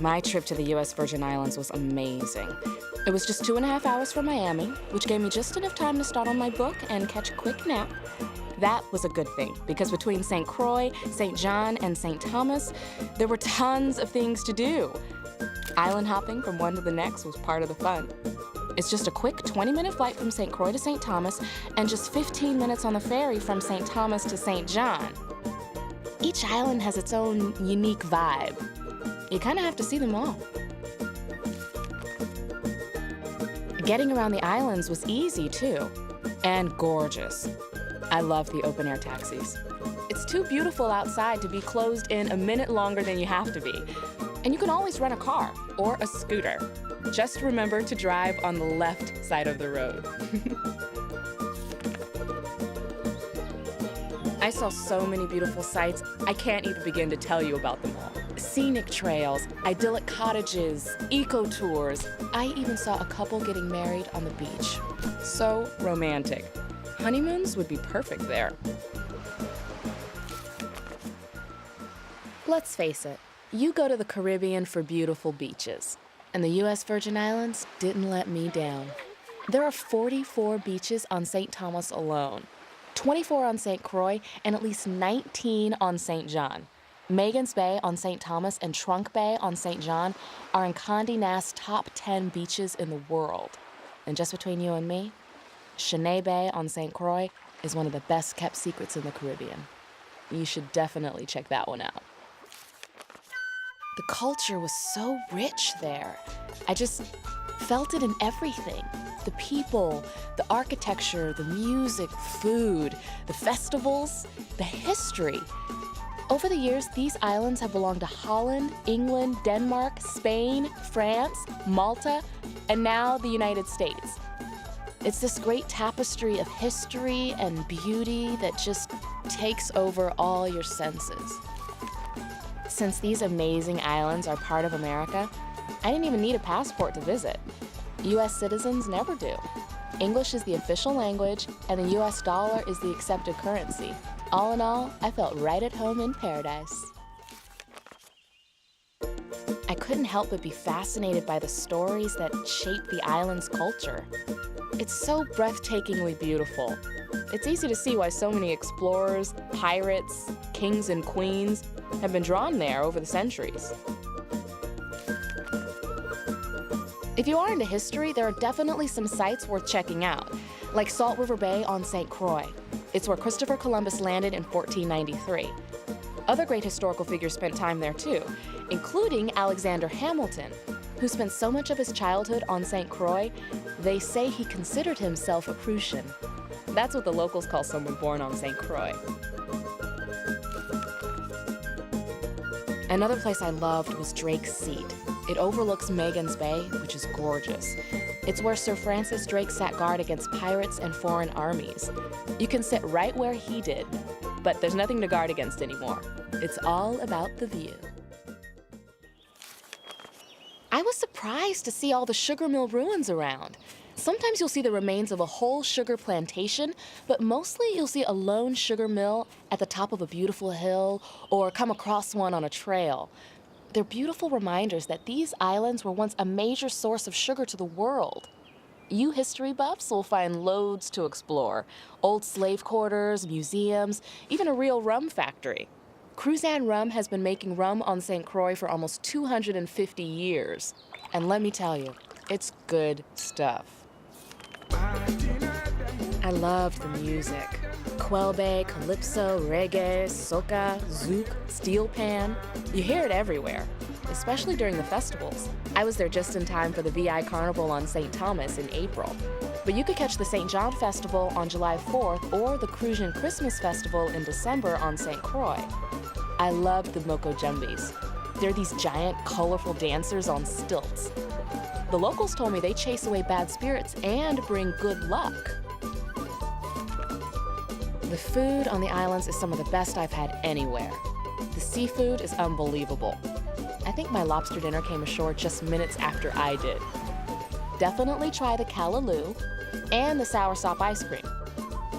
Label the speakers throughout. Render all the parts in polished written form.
Speaker 1: My trip to the U.S. Virgin Islands was amazing. It was just 2.5 hours from Miami, which gave me just enough time to start on my book and catch a quick nap. That was a good thing, because between St. Croix, St. John, and St. Thomas, there were tons of things to do. Island hopping from one to the next was part of the fun. It's just a quick 20-minute flight from St. Croix to St. Thomas and just 15 minutes on the ferry from St. Thomas to St. John. Each island has its own unique vibe. You kind of have to see them all. Getting around the islands was easy, too, and gorgeous. I love the open-air taxis. It's too beautiful outside to be closed in a minute longer than you have to be. And you can always rent a car or a scooter. Just remember to drive on the left side of the road. I saw so many beautiful sights, I can't even begin to tell you about them all. Scenic trails, idyllic cottages, eco-tours. I even saw a couple getting married on the beach. So romantic. Honeymoons would be perfect there. Let's face it, you go to the Caribbean for beautiful beaches, and the U.S. Virgin Islands didn't let me down. There are 44 beaches on St. Thomas alone, 24 on St. Croix, and at least 19 on St. John. Megan's Bay on St. Thomas and Trunk Bay on St. John are in Condé Nast's top 10 beaches in the world. And just between you and me, Cheney Bay on St. Croix is one of the best kept secrets in the Caribbean. You should definitely check that one out. The culture was so rich there. I just felt it in everything. The people, the architecture, the music, food, the festivals, the history. Over the years, these islands have belonged to Holland, England, Denmark, Spain, France, Malta, and now the United States. It's this great tapestry of history and beauty that just takes over all your senses. Since these amazing islands are part of America, I didn't even need a passport to visit. U.S. citizens never do. English is the official language, and the U.S. dollar is the accepted currency. All in all, I felt right at home in paradise. I couldn't help but be fascinated by the stories that shape the island's culture. It's so breathtakingly beautiful. It's easy to see why so many explorers, pirates, kings and queens have been drawn there over the centuries. If you are into history, there are definitely some sites worth checking out, like Salt River Bay on St. Croix. It's where Christopher Columbus landed in 1493. Other great historical figures spent time there too, including Alexander Hamilton, who spent so much of his childhood on St. Croix, they say he considered himself a Prussian. That's what the locals call someone born on St. Croix. Another place I loved was Drake's Seat. It overlooks Megan's Bay, which is gorgeous. It's where Sir Francis Drake sat guard against pirates and foreign armies. You can sit right where he did, but there's nothing to guard against anymore. It's all about the view. I was surprised to see all the sugar mill ruins around. Sometimes you'll see the remains of a whole sugar plantation, but mostly you'll see a lone sugar mill at the top of a beautiful hill or come across one on a trail. They're beautiful reminders that these islands were once a major source of sugar to the world. You history buffs will find loads to explore. Old slave quarters, museums, even a real rum factory. Cruzan Rum has been making rum on St. Croix for almost 250 years. And let me tell you, it's good stuff. I loved the music. Kwelbe, calypso, reggae, soca, zouk, steel pan. You hear it everywhere, especially during the festivals. I was there just in time for the VI Carnival on St. Thomas in April. But you could catch the St. John Festival on July 4th or the Crucian Christmas Festival in December on St. Croix. I loved the Moko Jumbies. They're these giant, colorful dancers on stilts. The locals told me they chase away bad spirits and bring good luck. The food on the islands is some of the best I've had anywhere. The seafood is unbelievable. I think my lobster dinner came ashore just minutes after I did. Definitely try the callaloo and the soursop ice cream.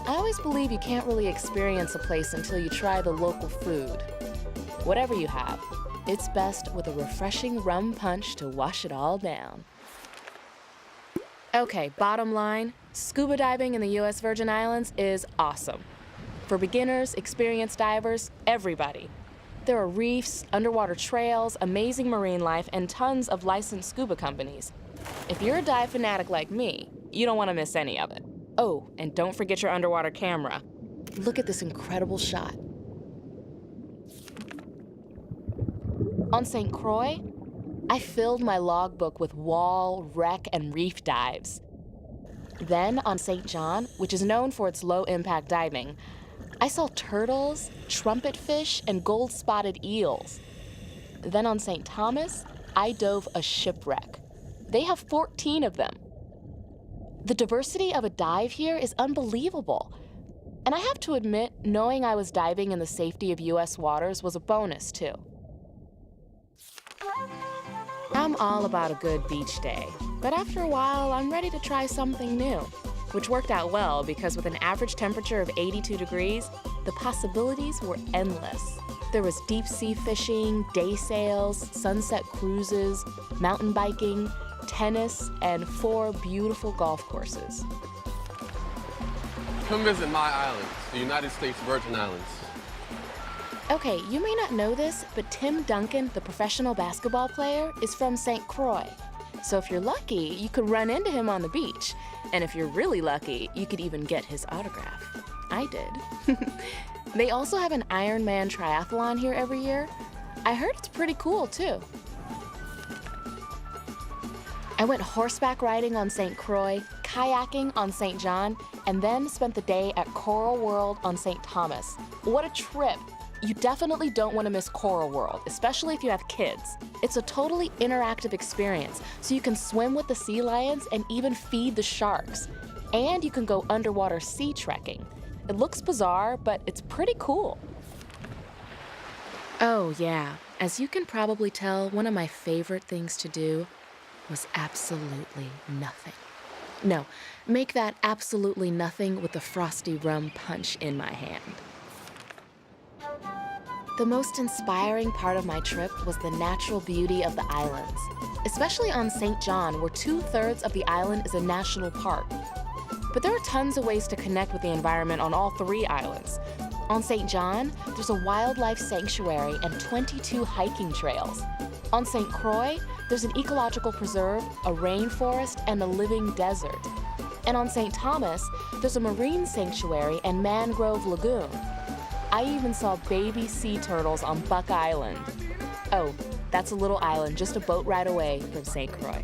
Speaker 1: I always believe you can't really experience a place until you try the local food. Whatever you have, it's best with a refreshing rum punch to wash it all down. Okay, bottom line, scuba diving in the U.S. Virgin Islands is awesome. For beginners, experienced divers, everybody. There are reefs, underwater trails, amazing marine life, and tons of licensed scuba companies. If you're a dive fanatic like me, you don't want to miss any of it. Oh, and don't forget your underwater camera. Look at this incredible shot. On St. Croix, I filled my logbook with wall, wreck, and reef dives. Then on St. John, which is known for its low-impact diving, I saw turtles, trumpetfish, and gold-spotted eels. Then on St. Thomas, I dove a shipwreck. They have 14 of them. The diversity of a dive here is unbelievable. And I have to admit, knowing I was diving in the safety of U.S. waters was a bonus, too. I'm all about a good beach day, but after a while, I'm ready to try something new, which worked out well because with an average temperature of 82 degrees, the possibilities were endless. There was deep sea fishing, day sails, sunset cruises, mountain biking, tennis, and 4 beautiful golf courses.
Speaker 2: Come visit my island, the United States Virgin Islands.
Speaker 1: Okay, you may not know this, but Tim Duncan, the professional basketball player, is from St. Croix. So if you're lucky, you could run into him on the beach. And if you're really lucky, you could even get his autograph. I did. They also have an Ironman triathlon here every year. I heard it's pretty cool, too. I went horseback riding on St. Croix, kayaking on St. John, and then spent the day at Coral World on St. Thomas. What a trip! You definitely don't want to miss Coral World, especially if you have kids. It's a totally interactive experience, so you can swim with the sea lions and even feed the sharks. And you can go underwater sea trekking. It looks bizarre, but it's pretty cool. Oh yeah, as you can probably tell, one of my favorite things to do was absolutely nothing. No, make that absolutely nothing with the frosty rum punch in my hand. The most inspiring part of my trip was the natural beauty of the islands, especially on St. John, where 2/3 of the island is a national park. But there are tons of ways to connect with the environment on all 3 islands. On St. John, there's a wildlife sanctuary and 22 hiking trails. On St. Croix, there's an ecological preserve, a rainforest, and a living desert. And on St. Thomas, there's a marine sanctuary and mangrove lagoon. I even saw baby sea turtles on Buck Island. Oh, that's a little island just a boat ride away from St. Croix.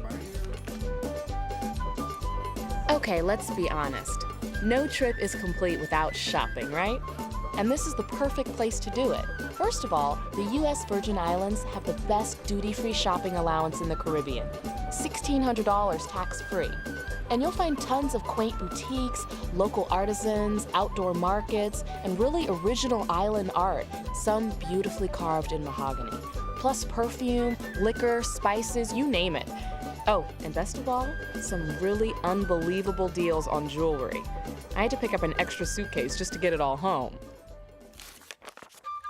Speaker 1: Okay, let's be honest. No trip is complete without shopping, right? And this is the perfect place to do it. First of all, the U.S. Virgin Islands have the best duty-free shopping allowance in the Caribbean, $1,600 tax-free. And you'll find tons of quaint boutiques, local artisans, outdoor markets, and really original island art, some beautifully carved in mahogany. Plus perfume, liquor, spices, you name it. Oh, and best of all, some really unbelievable deals on jewelry. I had to pick up an extra suitcase just to get it all home.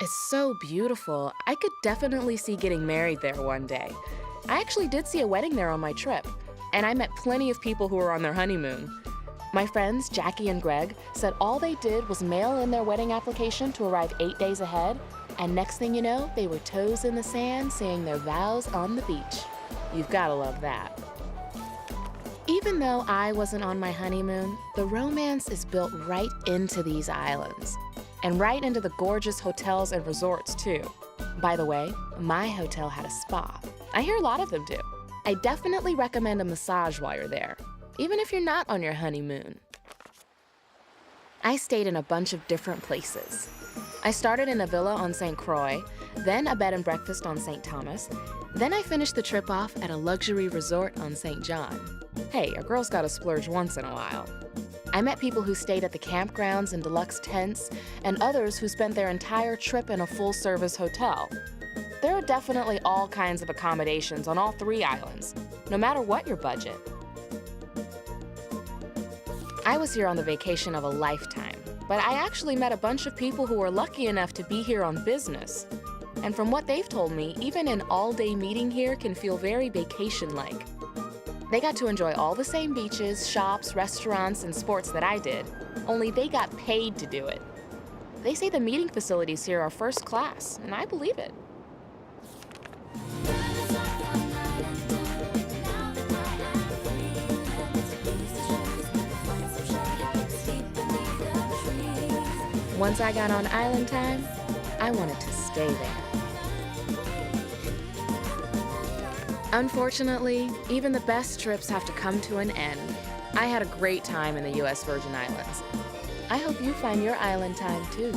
Speaker 1: It's so beautiful. I could definitely see getting married there one day. I actually did see a wedding there on my trip. And I met plenty of people who were on their honeymoon. My friends, Jackie and Greg, said all they did was mail in their wedding application to arrive 8 days ahead, and next thing you know, they were toes in the sand saying their vows on the beach. You've gotta love that. Even though I wasn't on my honeymoon, the romance is built right into these islands, and right into the gorgeous hotels and resorts too. By the way, my hotel had a spa. I hear a lot of them do. I definitely recommend a massage while you're there, even if you're not on your honeymoon. I stayed in a bunch of different places. I started in a villa on St. Croix, then a bed and breakfast on St. Thomas, then I finished the trip off at a luxury resort on St. John. Hey, a girl's gotta splurge once in a while. I met people who stayed at the campgrounds in deluxe tents, and others who spent their entire trip in a full-service hotel. There are definitely all kinds of accommodations on all 3 islands, no matter what your budget. I was here on the vacation of a lifetime, but I actually met a bunch of people who were lucky enough to be here on business. And from what they've told me, even an all-day meeting here can feel very vacation-like. They got to enjoy all the same beaches, shops, restaurants, and sports that I did, only they got paid to do it. They say the meeting facilities here are first class, and I believe it. Once I got on island time, I wanted to stay there. Unfortunately, even the best trips have to come to an end. I had a great time in the U.S. Virgin Islands. I hope you find your island time too.